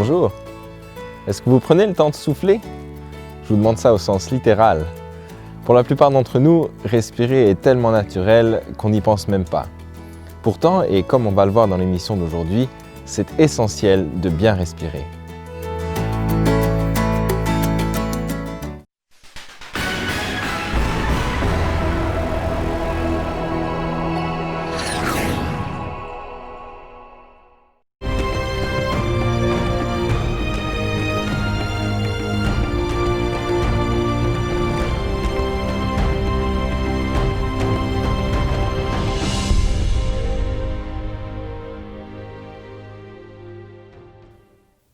bonjour. Est-ce que vous prenez le temps de souffler? Je vous demande ça au sens littéral. Pour la plupart d'entre nous, respirer est tellement naturel qu'on n'y pense même pas. Pourtant, et comme on va le voir dans l'émission d'aujourd'hui, c'est essentiel de bien respirer.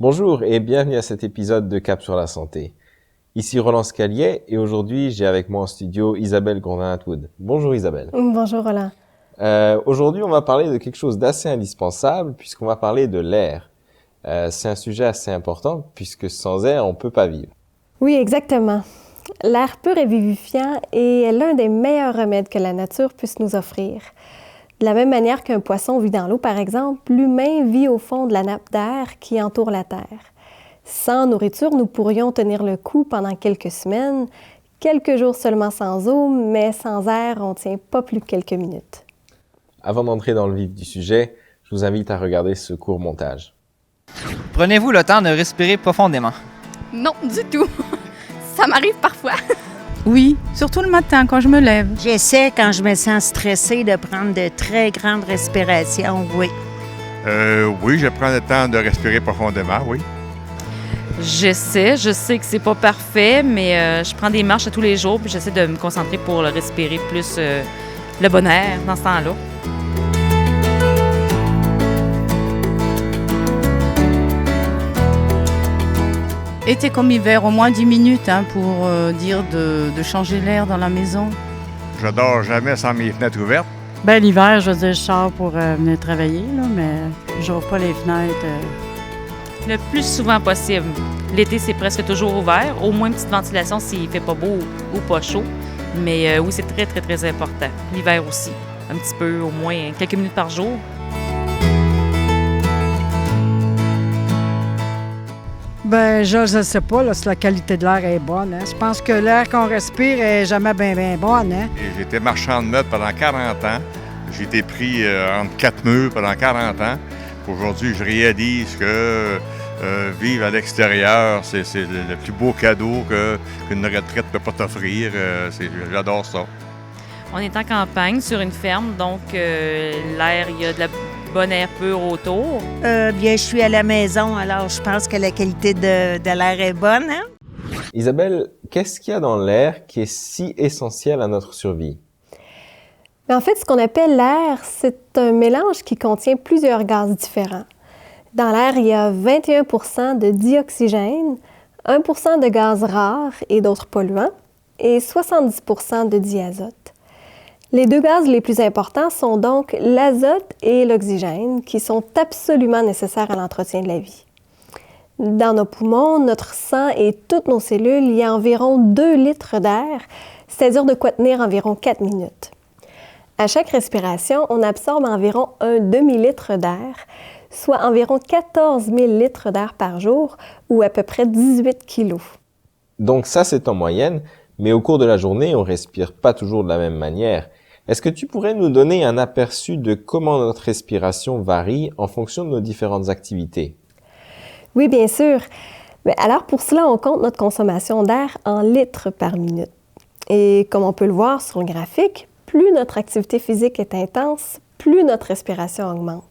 Bonjour et bienvenue à cet épisode de Cap sur la santé. Ici Roland Scalier et aujourd'hui j'ai avec moi en studio Isabelle Grondin-Atwood. Bonjour Isabelle. Bonjour Roland. Aujourd'hui on va parler de quelque chose d'assez indispensable puisqu'on va parler de l'air. C'est un sujet assez important puisque sans air on peut pas vivre. Oui, exactement. L'air pur et vivifiant est l'un des meilleurs remèdes que la nature puisse nous offrir. De la même manière qu'un poisson vit dans l'eau, par exemple, l'humain vit au fond de la nappe d'air qui entoure la Terre. Sans nourriture, nous pourrions tenir le coup pendant quelques semaines, quelques jours seulement sans eau, mais sans air, on ne tient pas plus que quelques minutes. Avant d'entrer dans le vif du sujet, je vous invite à regarder ce court montage. Prenez-vous le temps de respirer profondément? Non, du tout. Ça m'arrive parfois. Oui, surtout le matin quand je me lève. J'essaie, quand je me sens stressée, de prendre de très grandes respirations, oui. Oui, je prends le temps de respirer profondément, oui. Je sais que c'est pas parfait, mais je prends des marches tous les jours puis j'essaie de me concentrer pour respirer plus le bon air dans ce temps-là. Été comme hiver, au moins 10 minutes pour dire de changer l'air dans la maison. Je dors jamais sans mes fenêtres ouvertes. Ben l'hiver, je veux dire, je sors pour venir travailler, là, mais j'ouvre pas les fenêtres. Le plus souvent possible. L'été, c'est presque toujours ouvert, au moins une petite ventilation s'il fait pas beau ou pas chaud. Mais oui, c'est très, très, très important. L'hiver aussi, un petit peu, au moins quelques minutes par jour. Ben, je sais pas là, si la qualité de l'air est bonne. Hein. Je pense que l'air qu'on respire est jamais bien bonne. Hein. J'ai été marchand de meubles pendant 40 ans. J'ai été pris entre 4 murs pendant 40 ans. Aujourd'hui, je réalise que vivre à l'extérieur, c'est le plus beau cadeau qu'une retraite ne peut pas t'offrir. J'adore ça. On est en campagne, sur une ferme, donc l'air, il y a de la bon air pur autour. Bien, je suis à la maison, alors je pense que la qualité de l'air est bonne. Hein? Isabelle, qu'est-ce qu'il y a dans l'air qui est si essentiel à notre survie? En fait, ce qu'on appelle l'air, c'est un mélange qui contient plusieurs gaz différents. Dans l'air, il y a 21 % de dioxygène, 1 % de gaz rares et d'autres polluants, et 70 % de diazote. Les deux gaz les plus importants sont donc l'azote et l'oxygène, qui sont absolument nécessaires à l'entretien de la vie. Dans nos poumons, notre sang et toutes nos cellules, il y a environ 2 litres d'air, c'est-à-dire de quoi tenir environ 4 minutes. À chaque respiration, on absorbe environ un demi-litre d'air, soit environ 14 000 litres d'air par jour, ou à peu près 18 kilos. Donc ça, c'est en moyenne, mais au cours de la journée, on respire pas toujours de la même manière. Est-ce que tu pourrais nous donner un aperçu de comment notre respiration varie en fonction de nos différentes activités? Oui, bien sûr. Alors pour cela, on compte notre consommation d'air en litres par minute. Et comme on peut le voir sur un graphique, plus notre activité physique est intense, plus notre respiration augmente.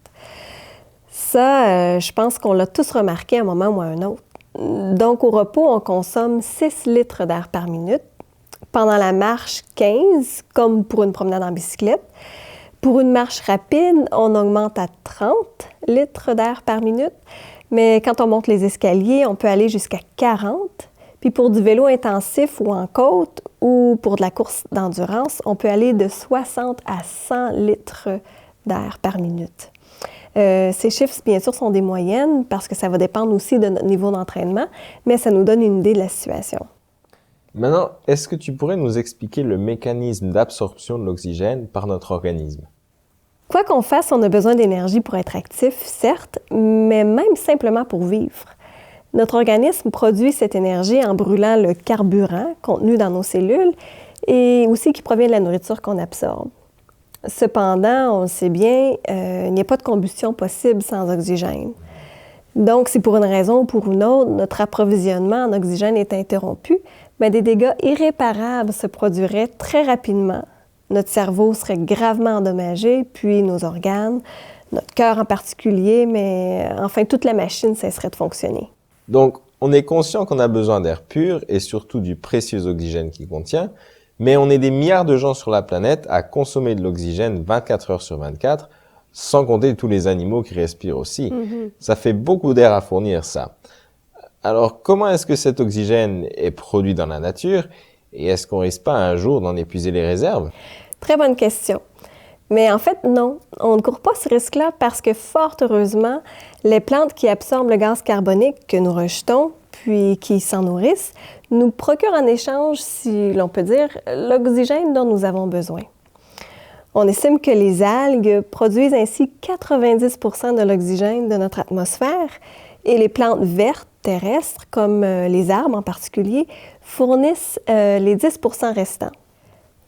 Ça, je pense qu'on l'a tous remarqué à un moment ou à un autre. Donc au repos, on consomme 6 litres d'air par minute. Pendant la marche, 15, comme pour une promenade en bicyclette. Pour une marche rapide, on augmente à 30 litres d'air par minute. Mais quand on monte les escaliers, on peut aller jusqu'à 40. Puis pour du vélo intensif ou en côte, ou pour de la course d'endurance, on peut aller de 60 à 100 litres d'air par minute. Ces chiffres, bien sûr, sont des moyennes parce que ça va dépendre aussi de notre niveau d'entraînement, mais ça nous donne une idée de la situation. Maintenant, est-ce que tu pourrais nous expliquer le mécanisme d'absorption de l'oxygène par notre organisme? Quoi qu'on fasse, on a besoin d'énergie pour être actif, certes, mais même simplement pour vivre. Notre organisme produit cette énergie en brûlant le carburant contenu dans nos cellules et aussi qui provient de la nourriture qu'on absorbe. Cependant, on le sait bien, il n'y a pas de combustion possible sans oxygène. Donc, si pour une raison ou pour une autre, notre approvisionnement en oxygène est interrompu, bien, des dégâts irréparables se produiraient très rapidement. Notre cerveau serait gravement endommagé, puis nos organes, notre cœur en particulier, mais enfin, toute la machine cesserait de fonctionner. Donc, on est conscient qu'on a besoin d'air pur et surtout du précieux oxygène qu'il contient, mais on est des milliards de gens sur la planète à consommer de l'oxygène 24 heures sur 24, sans compter tous les animaux qui respirent aussi. Ça fait beaucoup d'air à fournir, ça. Alors, comment est-ce que cet oxygène est produit dans la nature et est-ce qu'on risque pas un jour d'en épuiser les réserves? Très bonne question. Mais en fait, non, on ne court pas ce risque-là parce que, fort heureusement, les plantes qui absorbent le gaz carbonique que nous rejetons, puis qui s'en nourrissent, nous procurent en échange, si l'on peut dire, l'oxygène dont nous avons besoin. On estime que les algues produisent ainsi 90 % de l'oxygène de notre atmosphère et les plantes vertes terrestres, comme les arbres en particulier, fournissent les 10 % restants.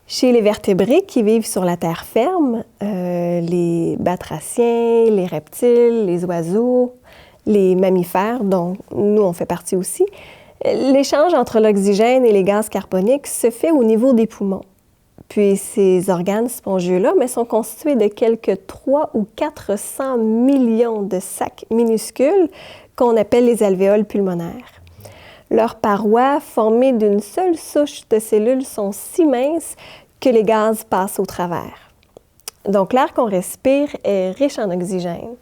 Chez les vertébrés qui vivent sur la terre ferme, les batraciens, les reptiles, les oiseaux, les mammifères, dont nous on fait partie aussi, l'échange entre l'oxygène et les gaz carboniques se fait au niveau des poumons. Puis ces organes spongieux-là sont constitués de quelques 300 ou 400 millions de sacs minuscules qu'on appelle les alvéoles pulmonaires. Leurs parois, formées d'une seule souche de cellules, sont si minces que les gaz passent au travers. Donc l'air qu'on respire est riche en oxygène.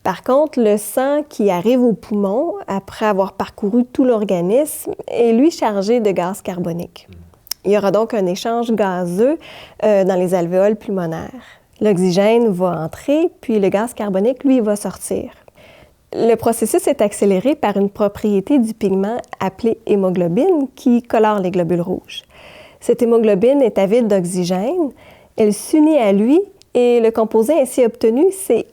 Par contre, le sang qui arrive aux poumons, après avoir parcouru tout l'organisme, est lui chargé de gaz carbonique. Il y aura donc un échange gazeux dans les alvéoles pulmonaires. L'oxygène va entrer, puis le gaz carbonique, lui, va sortir. Le processus est accéléré par une propriété du pigment appelé hémoglobine qui colore les globules rouges. Cette hémoglobine est avide d'oxygène, elle s'unit à lui et le composé ainsi obtenu, c'est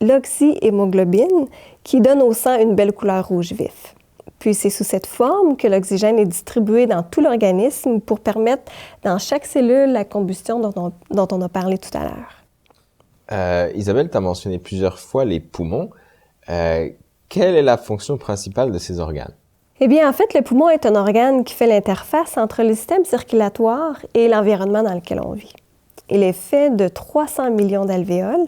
l'oxyhémoglobine qui donne au sang une belle couleur rouge vif. Puis c'est sous cette forme que l'oxygène est distribué dans tout l'organisme pour permettre dans chaque cellule la combustion dont on a parlé tout à l'heure. Isabelle, tu as mentionné plusieurs fois les poumons. Quelle est la fonction principale de ces organes? Eh bien, en fait, le poumon est un organe qui fait l'interface entre le système circulatoire et l'environnement dans lequel on vit. Il est fait de 300 millions d'alvéoles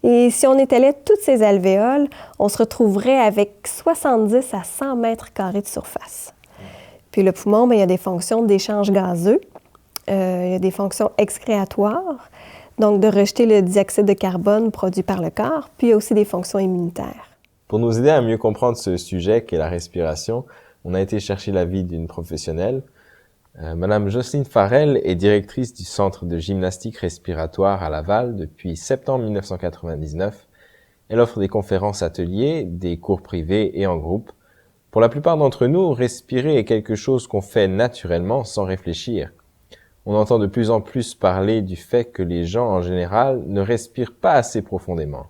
et si on étalait toutes ces alvéoles, on se retrouverait avec 70 à 100 mètres carrés de surface. Puis le poumon, il y a des fonctions d'échange gazeux, il y a des fonctions excréatoires, donc de rejeter le dioxyde de carbone produit par le corps, puis il y a aussi des fonctions immunitaires. Pour nous aider à mieux comprendre ce sujet qu'est la respiration, on a été chercher l'avis d'une professionnelle. Madame Jocelyne Farrell est directrice du Centre de gymnastique respiratoire à Laval depuis septembre 1999. Elle offre des conférences ateliers, des cours privés et en groupe. Pour la plupart d'entre nous, respirer est quelque chose qu'on fait naturellement sans réfléchir. On entend de plus en plus parler du fait que les gens en général ne respirent pas assez profondément.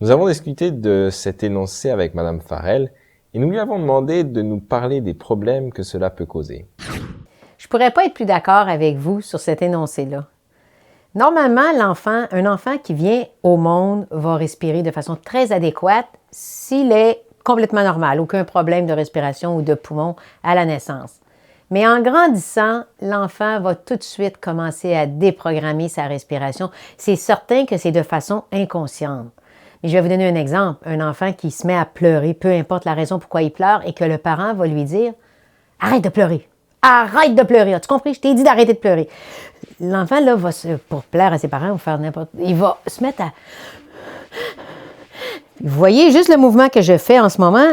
Nous avons discuté de cet énoncé avec Madame Farrell et nous lui avons demandé de nous parler des problèmes que cela peut causer. Je pourrais pas être plus d'accord avec vous sur cet énoncé-là. Normalement, un enfant qui vient au monde va respirer de façon très adéquate s'il est complètement normal, aucun problème de respiration ou de poumon à la naissance. Mais en grandissant, l'enfant va tout de suite commencer à déprogrammer sa respiration. C'est certain que c'est de façon inconsciente. Mais je vais vous donner un exemple. Un enfant qui se met à pleurer, peu importe la raison pourquoi il pleure, et que le parent va lui dire « Arrête de pleurer! Arrête de pleurer! As-tu compris? Je t'ai dit d'arrêter de pleurer! » L'enfant, là, pour plaire à ses parents ou faire n'importe... Il va se mettre à... Vous voyez, juste le mouvement que je fais en ce moment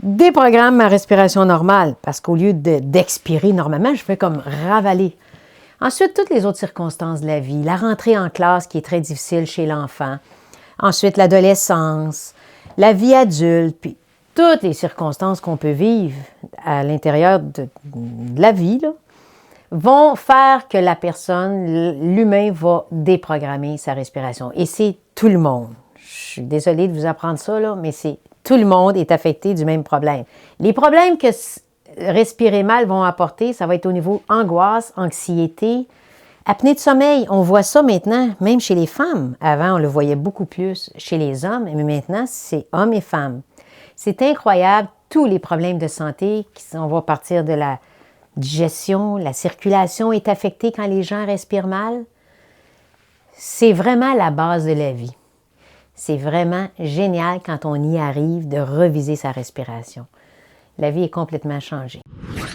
déprogramme ma respiration normale, parce qu'au lieu d'expirer normalement, je fais comme ravaler. Ensuite, toutes les autres circonstances de la vie, la rentrée en classe qui est très difficile chez l'enfant, ensuite l'adolescence, la vie adulte, puis toutes les circonstances qu'on peut vivre à l'intérieur de la vie, là, vont faire que la personne, l'humain, va déprogrammer sa respiration. Et c'est tout le monde. Je suis désolée de vous apprendre ça, là, mais c'est Tout le monde est affecté du même problème. Les problèmes que respirer mal vont apporter, ça va être au niveau angoisse, anxiété, apnée de sommeil. On voit ça maintenant, même chez les femmes. Avant, on le voyait beaucoup plus chez les hommes, mais maintenant, c'est hommes et femmes. C'est incroyable, tous les problèmes de santé, on va partir de la digestion, la circulation est affectée quand les gens respirent mal. C'est vraiment la base de la vie. C'est vraiment génial quand on y arrive de reviser sa respiration. La vie est complètement changée.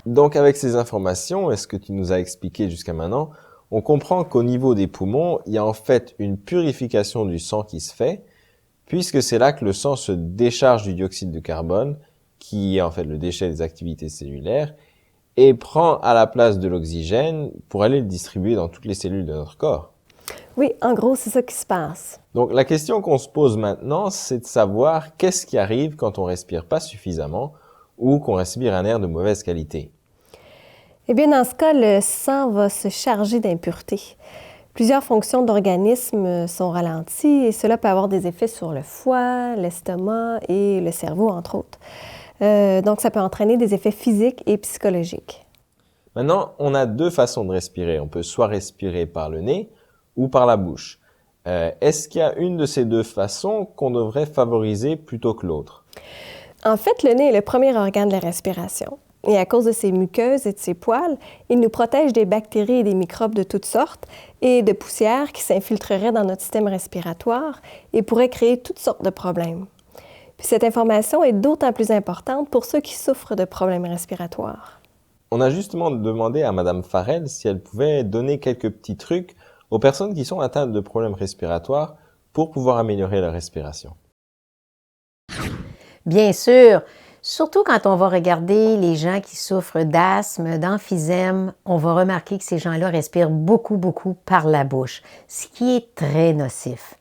Donc avec ces informations et ce que tu nous as expliqué jusqu'à maintenant, on comprend qu'au niveau des poumons, il y a en fait une purification du sang qui se fait, puisque c'est là que le sang se décharge du dioxyde de carbone, qui est en fait le déchet des activités cellulaires, et prend à la place de l'oxygène pour aller le distribuer dans toutes les cellules de notre corps. Oui, en gros, c'est ça qui se passe. Donc la question qu'on se pose maintenant, c'est de savoir qu'est-ce qui arrive quand on respire pas suffisamment ou qu'on respire un air de mauvaise qualité. Eh bien, dans ce cas, le sang va se charger d'impuretés. Plusieurs fonctions d'organisme sont ralenties et cela peut avoir des effets sur le foie, l'estomac et le cerveau, entre autres. Donc, ça peut entraîner des effets physiques et psychologiques. Maintenant, on a deux façons de respirer. On peut soit respirer par le nez ou par la bouche. Est-ce qu'il y a une de ces deux façons qu'on devrait favoriser plutôt que l'autre? En fait, le nez est le premier organe de la respiration. Et à cause de ses muqueuses et de ses poils, il nous protège des bactéries et des microbes de toutes sortes et de poussières qui s'infiltreraient dans notre système respiratoire et pourraient créer toutes sortes de problèmes. Puis cette information est d'autant plus importante pour ceux qui souffrent de problèmes respiratoires. On a justement demandé à Madame Farrell si elle pouvait donner quelques petits trucs aux personnes qui sont atteintes de problèmes respiratoires pour pouvoir améliorer leur respiration. Bien sûr, surtout quand on va regarder les gens qui souffrent d'asthme, d'emphysème, on va remarquer que ces gens-là respirent beaucoup par la bouche, ce qui est très nocif.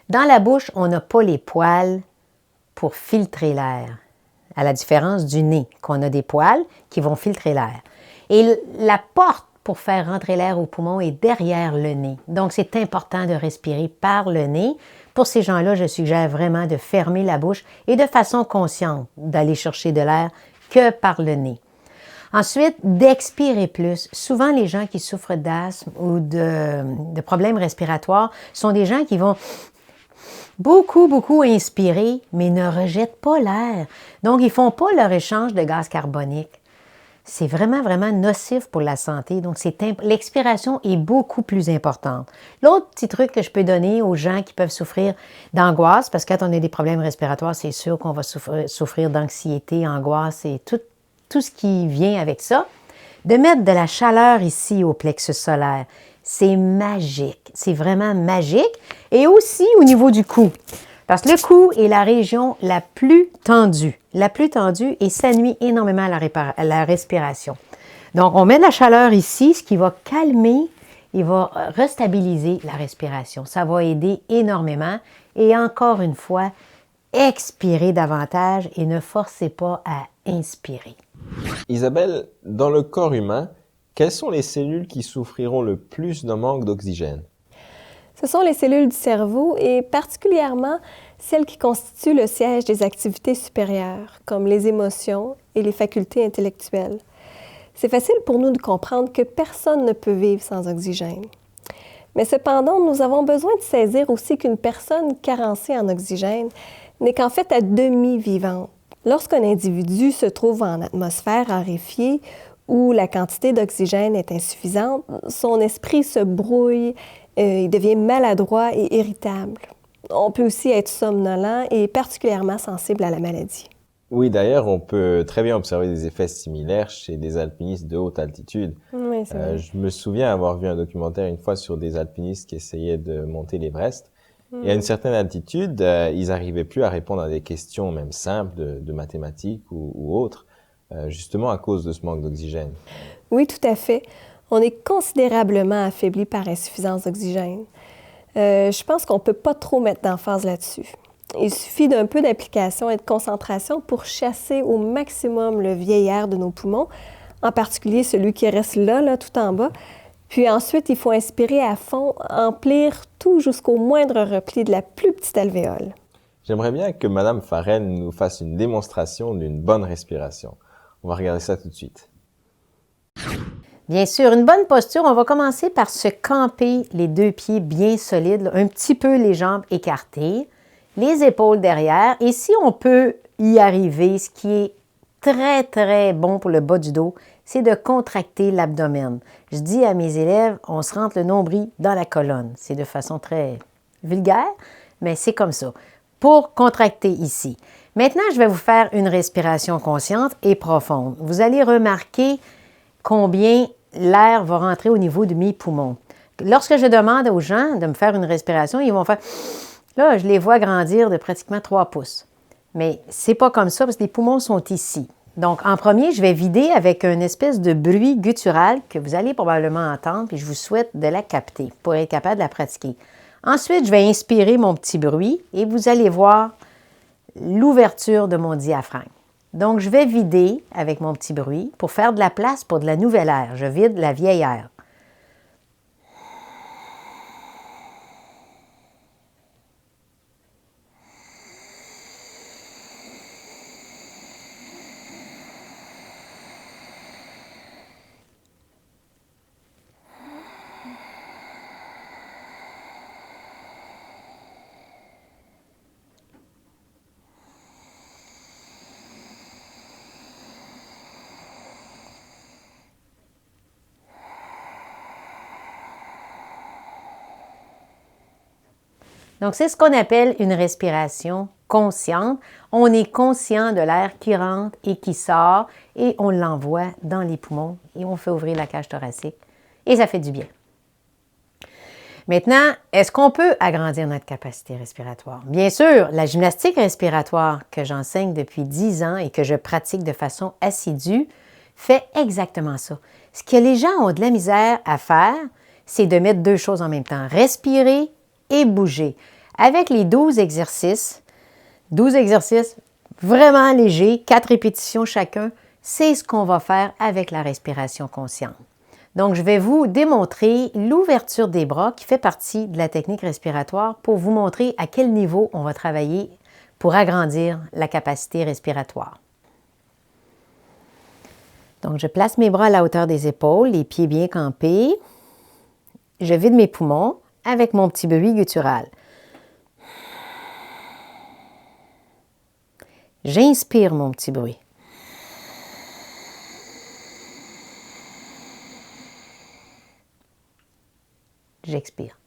Dans la bouche, on n'a pas les poils pour filtrer l'air, à la différence du nez, qu'on a des poils qui vont filtrer l'air. Et la porte pour faire rentrer l'air au poumon est derrière le nez. Donc, c'est important de respirer par le nez. Pour ces gens-là, je suggère vraiment de fermer la bouche et de façon consciente d'aller chercher de l'air que par le nez. Ensuite, d'expirer plus. Souvent, les gens qui souffrent d'asthme ou de problèmes respiratoires sont des gens qui vont beaucoup inspirer, mais ne rejettent pas l'air. Donc, ils ne font pas leur échange de gaz carbonique. C'est vraiment nocif pour la santé. Donc, l'expiration est beaucoup plus importante. L'autre petit truc que je peux donner aux gens qui peuvent souffrir d'angoisse, parce que quand on a des problèmes respiratoires, c'est sûr qu'on va souffrir d'anxiété, angoisse et tout ce qui vient avec ça, de mettre de la chaleur ici au plexus solaire. C'est magique. C'est vraiment magique. Et aussi au niveau du cou. Parce que le cou est la région la plus tendue et ça nuit énormément à la respiration. Donc, on met de la chaleur ici, ce qui va calmer et va restabiliser la respiration. Ça va aider énormément. Et encore une fois, expirez davantage et ne forcez pas à inspirer. Isabelle, dans le corps humain, quelles sont les cellules qui souffriront le plus d'un manque d'oxygène? Ce sont les cellules du cerveau et particulièrement celles qui constituent le siège des activités supérieures, comme les émotions et les facultés intellectuelles. C'est facile pour nous de comprendre que personne ne peut vivre sans oxygène. Mais cependant, nous avons besoin de saisir aussi qu'une personne carencée en oxygène n'est qu'en fait à demi vivante. Lorsqu'un individu se trouve en atmosphère raréfiée où la quantité d'oxygène est insuffisante, son esprit se brouille, il devient maladroit et irritable. On peut aussi être somnolent et particulièrement sensible à la maladie. Oui, d'ailleurs, on peut très bien observer des effets similaires chez des alpinistes de haute altitude. Oui, c'est vrai. Je me souviens avoir vu un documentaire une fois sur des alpinistes qui essayaient de monter l'Everest. Et à une certaine altitude, ils n'arrivaient plus à répondre à des questions même simples de mathématiques ou autres, justement à cause de ce manque d'oxygène. Oui, tout à fait. On est considérablement affaibli par insuffisance d'oxygène. Je pense qu'on ne peut pas trop mettre d'emphase là-dessus. Il suffit d'un peu d'application et de concentration pour chasser au maximum le vieil air de nos poumons, en particulier celui qui reste là, tout en bas. Puis ensuite, il faut inspirer à fond, emplir tout jusqu'au moindre repli de la plus petite alvéole. J'aimerais bien que Madame Farren nous fasse une démonstration d'une bonne respiration. On va regarder ça tout de suite. Bien sûr, une bonne posture, on va commencer par se camper les deux pieds bien solides, là, un petit peu les jambes écartées, les épaules derrière. Et si on peut y arriver, ce qui est très, très bon pour le bas du dos, c'est de contracter l'abdomen. Je dis à mes élèves, on se rentre le nombril dans la colonne. C'est de façon très vulgaire, mais c'est comme ça. Pour contracter ici. Maintenant, je vais vous faire une respiration consciente et profonde. Vous allez remarquer combien l'air va rentrer au niveau de mes poumons. Lorsque je demande aux gens de me faire une respiration, ils vont faire... Là, je les vois grandir de pratiquement 3 pouces. Mais c'est pas comme ça parce que les poumons sont ici. Donc, en premier, je vais vider avec une espèce de bruit guttural que vous allez probablement entendre, puis je vous souhaite de la capter pour être capable de la pratiquer. Ensuite, je vais inspirer mon petit bruit et vous allez voir l'ouverture de mon diaphragme. Donc, je vais vider avec mon petit bruit pour faire de la place pour de la nouvelle air. Je vide la vieille air. Donc, c'est ce qu'on appelle une respiration consciente. On est conscient de l'air qui rentre et qui sort et on l'envoie dans les poumons et on fait ouvrir la cage thoracique et ça fait du bien. Maintenant, est-ce qu'on peut agrandir notre capacité respiratoire? Bien sûr, la gymnastique respiratoire que j'enseigne depuis 10 ans et que je pratique de façon assidue fait exactement ça. Ce que les gens ont de la misère à faire, c'est de mettre 2 choses en même temps, respirer et bouger. Avec les 12 exercices vraiment légers, 4 répétitions chacun, c'est ce qu'on va faire avec la respiration consciente. Donc, je vais vous démontrer l'ouverture des bras qui fait partie de la technique respiratoire pour vous montrer à quel niveau on va travailler pour agrandir la capacité respiratoire. Donc, je place mes bras à la hauteur des épaules, les pieds bien campés. Je vide mes poumons avec mon petit bruit guttural. J'inspire mon petit bruit. J'expire.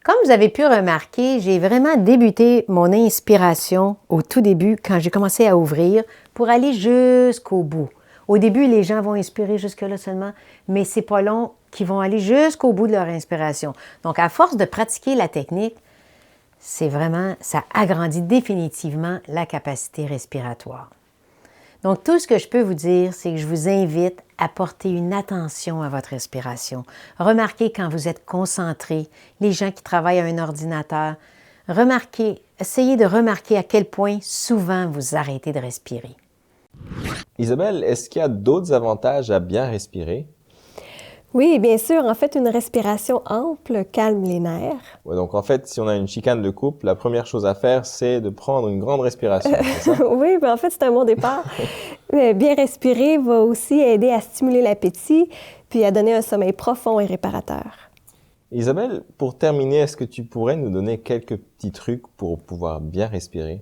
Comme vous avez pu remarquer, j'ai vraiment débuté mon inspiration au tout début quand j'ai commencé à ouvrir pour aller jusqu'au bout. Au début, les gens vont inspirer jusque-là seulement, mais c'est pas long qu'ils vont aller jusqu'au bout de leur inspiration. Donc, à force de pratiquer la technique, ça agrandit définitivement la capacité respiratoire. Donc, tout ce que je peux vous dire, c'est que je vous invite à porter une attention à votre respiration. Remarquez quand vous êtes concentré, les gens qui travaillent à un ordinateur, essayez de remarquer à quel point souvent vous arrêtez de respirer. Isabelle, est-ce qu'il y a d'autres avantages à bien respirer? Oui, bien sûr. En fait, une respiration ample calme les nerfs. Ouais, donc en fait, si on a une chicane de couple, la première chose à faire, c'est de prendre une grande respiration, c'est ça? Oui, ben en fait, c'est un bon départ. Mais bien respirer va aussi aider à stimuler l'appétit, puis à donner un sommeil profond et réparateur. Isabelle, pour terminer, est-ce que tu pourrais nous donner quelques petits trucs pour pouvoir bien respirer?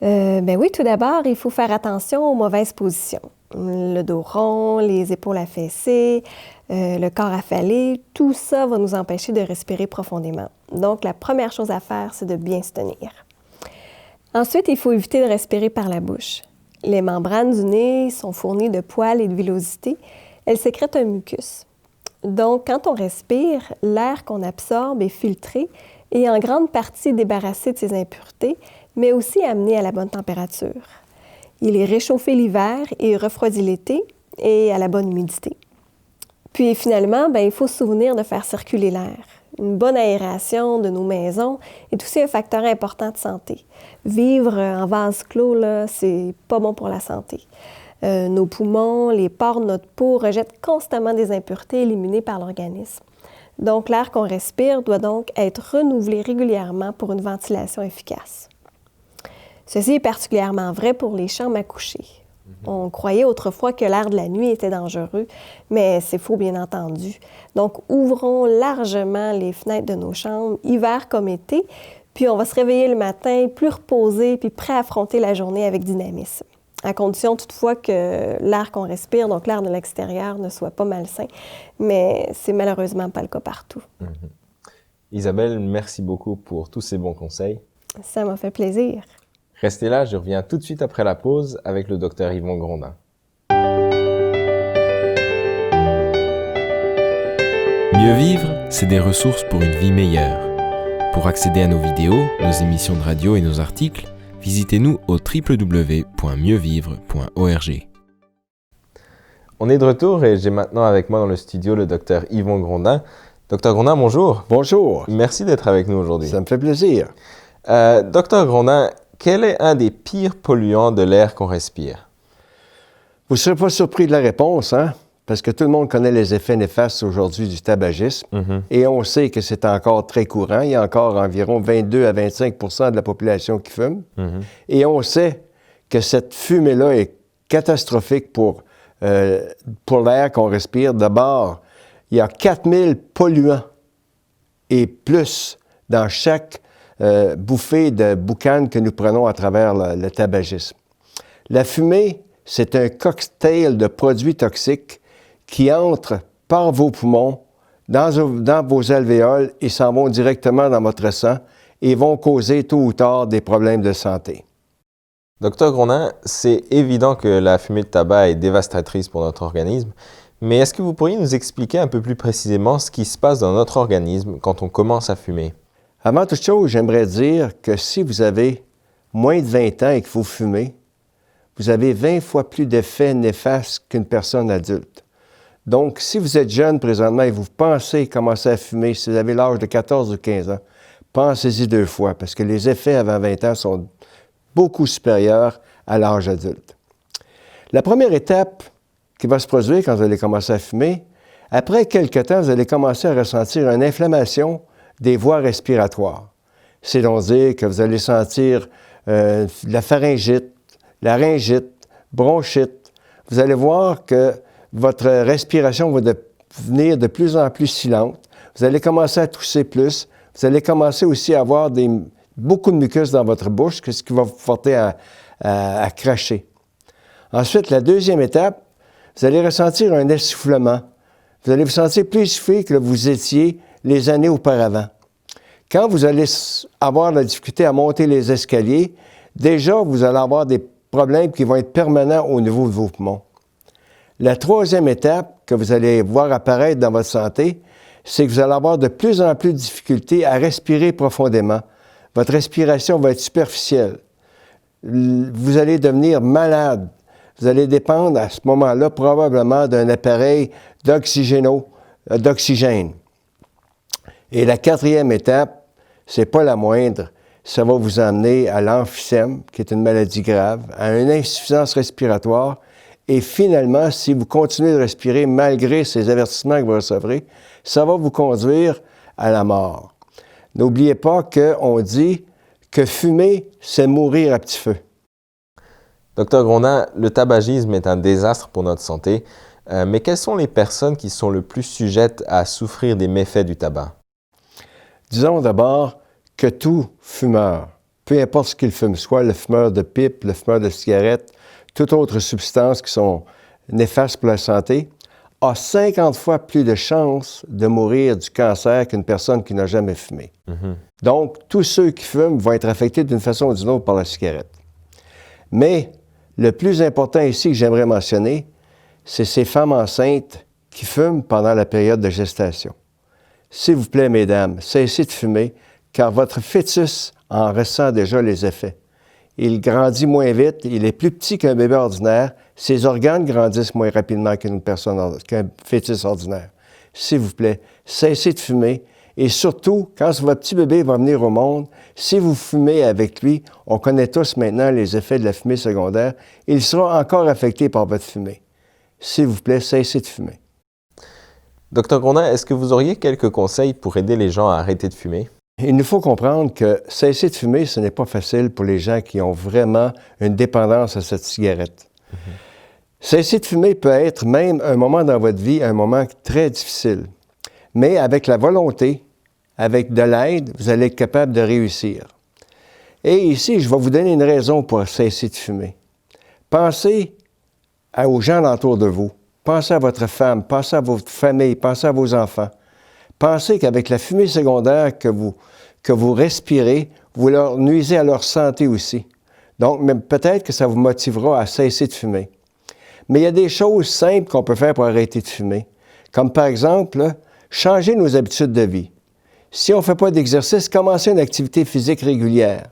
Ben oui, tout d'abord, il faut faire attention aux mauvaises positions. Le dos rond, les épaules affaissées, le corps affalé, tout ça va nous empêcher de respirer profondément. Donc, la première chose à faire, c'est de bien se tenir. Ensuite, il faut éviter de respirer par la bouche. Les membranes du nez sont fournies de poils et de villosités. Elles sécrètent un mucus. Donc, quand on respire, l'air qu'on absorbe est filtré et en grande partie débarrassé de ses impuretés, mais aussi amené à la bonne température. Il est réchauffé l'hiver et refroidi l'été et à la bonne humidité. Puis finalement, il faut se souvenir de faire circuler l'air. Une bonne aération de nos maisons est aussi un facteur important de santé. Vivre en vase clos, là, c'est pas bon pour la santé. Nos poumons, les pores de notre peau rejettent constamment des impuretés éliminées par l'organisme. Donc, l'air qu'on respire doit donc être renouvelé régulièrement pour une ventilation efficace. Ceci est particulièrement vrai pour les chambres à coucher. On croyait autrefois que l'air de la nuit était dangereux, mais c'est faux, bien entendu. Donc, ouvrons largement les fenêtres de nos chambres, hiver comme été, puis on va se réveiller le matin plus reposé puis prêt à affronter la journée avec dynamisme. À condition toutefois que l'air qu'on respire, donc l'air de l'extérieur, ne soit pas malsain. Mais c'est malheureusement pas le cas partout. Isabelle, merci beaucoup pour tous ces bons conseils. Ça m'a fait plaisir. Restez là, je reviens tout de suite après la pause avec le docteur Yvon Grondin. Mieux vivre, c'est des ressources pour une vie meilleure. Pour accéder à nos vidéos, nos émissions de radio et nos articles, visitez-nous au www.mieuxvivre.org. On est de retour et j'ai maintenant avec moi dans le studio le docteur Yvon Grondin. Docteur Grondin, bonjour. Bonjour. Merci d'être avec nous aujourd'hui. Ça me fait plaisir. Docteur Grondin, quel est un des pires polluants de l'air qu'on respire? Vous ne serez pas surpris de la réponse, hein? Parce que tout le monde connaît les effets néfastes aujourd'hui du tabagisme. Et on sait que c'est encore très courant. Il y a encore environ 22 à 25 de la population qui fume. Et on sait que cette fumée-là est catastrophique pour l'air qu'on respire. D'abord, il y a 4000 polluants et plus dans chaque bouffée de boucane que nous prenons à travers le tabagisme. La fumée, c'est un cocktail de produits toxiques qui entrent par vos poumons, dans vos alvéoles et s'en vont directement dans votre sang et vont causer tôt ou tard des problèmes de santé. Docteur Grondin, c'est évident que la fumée de tabac est dévastatrice pour notre organisme, mais est-ce que vous pourriez nous expliquer un peu plus précisément ce qui se passe dans notre organisme quand on commence à fumer? Avant toute chose, j'aimerais dire que si vous avez moins de 20 ans et que vous fumez, vous avez 20 fois plus d'effets néfastes qu'une personne adulte. Donc, si vous êtes jeune présentement et vous pensez commencer à fumer, si vous avez l'âge de 14 ou 15 ans, pensez-y 2 fois parce que les effets avant 20 ans sont beaucoup supérieurs à l'âge adulte. La première étape qui va se produire quand vous allez commencer à fumer, après quelque temps, vous allez commencer à ressentir une inflammation des voies respiratoires. C'est donc dire que vous allez sentir la pharyngite, laryngite, bronchite. Vous allez voir que votre respiration va devenir de plus en plus silente. Vous allez commencer à tousser plus. Vous allez commencer aussi à avoir beaucoup de muqueuses dans votre bouche, ce qui va vous porter à cracher. Ensuite, la deuxième étape, vous allez ressentir un essoufflement. Vous allez vous sentir plus essoufflé que vous étiez les années auparavant. Quand vous allez avoir la difficulté à monter les escaliers, déjà, vous allez avoir des problèmes qui vont être permanents au niveau de vos poumons. La troisième étape que vous allez voir apparaître dans votre santé, c'est que vous allez avoir de plus en plus de difficultés à respirer profondément. Votre respiration va être superficielle. Vous allez devenir malade. Vous allez dépendre à ce moment-là probablement d'un appareil d'oxygène. Et la quatrième étape, c'est pas la moindre, ça va vous emmener à l'emphysème, qui est une maladie grave, à une insuffisance respiratoire. Et finalement, si vous continuez de respirer malgré ces avertissements que vous recevrez, ça va vous conduire à la mort. N'oubliez pas qu'on dit que fumer, c'est mourir à petit feu. Docteur Grondin, le tabagisme est un désastre pour notre santé, mais quelles sont les personnes qui sont le plus sujettes à souffrir des méfaits du tabac? Disons d'abord que tout fumeur, peu importe ce qu'il fume, soit le fumeur de pipe, le fumeur de cigarette, toute autre substance qui sont néfastes pour la santé, a 50 fois plus de chances de mourir du cancer qu'une personne qui n'a jamais fumé. Donc, tous ceux qui fument vont être affectés d'une façon ou d'une autre par la cigarette. Mais le plus important ici que j'aimerais mentionner, c'est ces femmes enceintes qui fument pendant la période de gestation. S'il vous plaît, mesdames, cessez de fumer, car votre fœtus en ressent déjà les effets. Il grandit moins vite, il est plus petit qu'un bébé ordinaire, ses organes grandissent moins rapidement qu'un fœtus ordinaire. S'il vous plaît, cessez de fumer Et surtout, quand votre petit bébé va venir au monde, si vous fumez avec lui, on connaît tous maintenant les effets de la fumée secondaire, il sera encore affecté par votre fumée. S'il vous plaît, cessez de fumer. Docteur Grondin, est-ce que vous auriez quelques conseils pour aider les gens à arrêter de fumer? Il nous faut comprendre que cesser de fumer, ce n'est pas facile pour les gens qui ont vraiment une dépendance à cette cigarette. Cesser de fumer peut être même un moment dans votre vie, un moment très difficile. Mais avec la volonté, avec de l'aide, vous allez être capable de réussir. Et ici, je vais vous donner une raison pour cesser de fumer. Pensez aux gens autour de vous. Pensez à votre femme, pensez à votre famille, pensez à vos enfants. Pensez qu'avec la fumée secondaire que vous respirez, vous leur nuisez à leur santé aussi. Donc, peut-être que ça vous motivera à cesser de fumer. Mais il y a des choses simples qu'on peut faire pour arrêter de fumer. Comme par exemple, changer nos habitudes de vie. Si on ne fait pas d'exercice, commencez une activité physique régulière,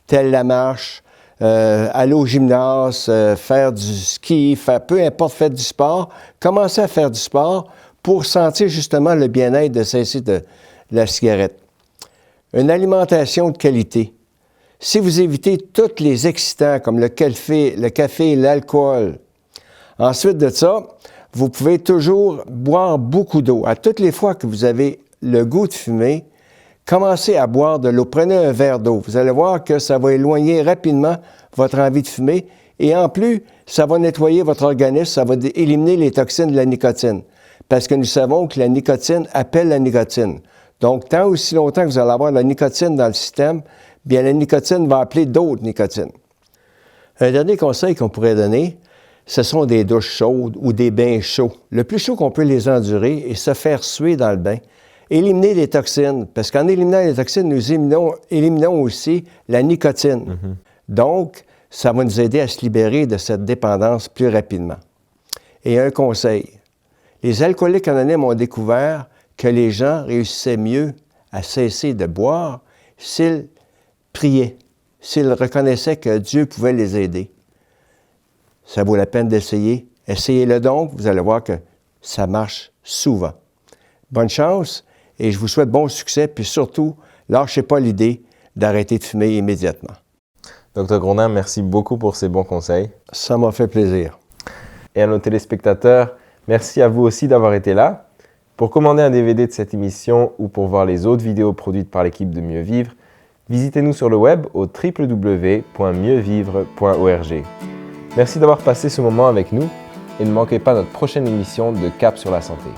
telle la marche, aller au gymnase, faire du ski, peu importe, faites du sport. Commencez à faire du sport pour sentir justement le bien-être de cesser de la cigarette. Une alimentation de qualité. Si vous évitez tous les excitants comme le café, l'alcool, ensuite de ça, vous pouvez toujours boire beaucoup d'eau. À toutes les fois que vous avez le goût de fumer, commencez à boire de l'eau. Prenez un verre d'eau. Vous allez voir que ça va éloigner rapidement votre envie de fumer. Et en plus, ça va nettoyer votre organisme, ça va éliminer les toxines de la nicotine. Parce que nous savons que la nicotine appelle la nicotine. Donc, tant aussi longtemps que vous allez avoir de la nicotine dans le système, bien la nicotine va appeler d'autres nicotines. Un dernier conseil qu'on pourrait donner, ce sont des douches chaudes ou des bains chauds. Le plus chaud qu'on peut les endurer et se faire suer dans le bain. Éliminer les toxines, parce qu'en éliminant les toxines, nous éliminons aussi la nicotine. Donc, ça va nous aider à se libérer de cette dépendance plus rapidement. Et un conseil, les alcooliques anonymes ont découvert que les gens réussissaient mieux à cesser de boire s'ils priaient, s'ils reconnaissaient que Dieu pouvait les aider. Ça vaut la peine d'essayer. Essayez-le donc, vous allez voir que ça marche souvent. Bonne chance et je vous souhaite bon succès, puis surtout, lâchez pas l'idée d'arrêter de fumer immédiatement. Docteur Grondin, merci beaucoup pour ces bons conseils. Ça m'a fait plaisir. Et à nos téléspectateurs, merci à vous aussi d'avoir été là. Pour commander un DVD de cette émission ou pour voir les autres vidéos produites par l'équipe de Mieux Vivre, visitez-nous sur le web au www.mieuxvivre.org. Merci d'avoir passé ce moment avec nous et ne manquez pas notre prochaine émission de Cap sur la santé.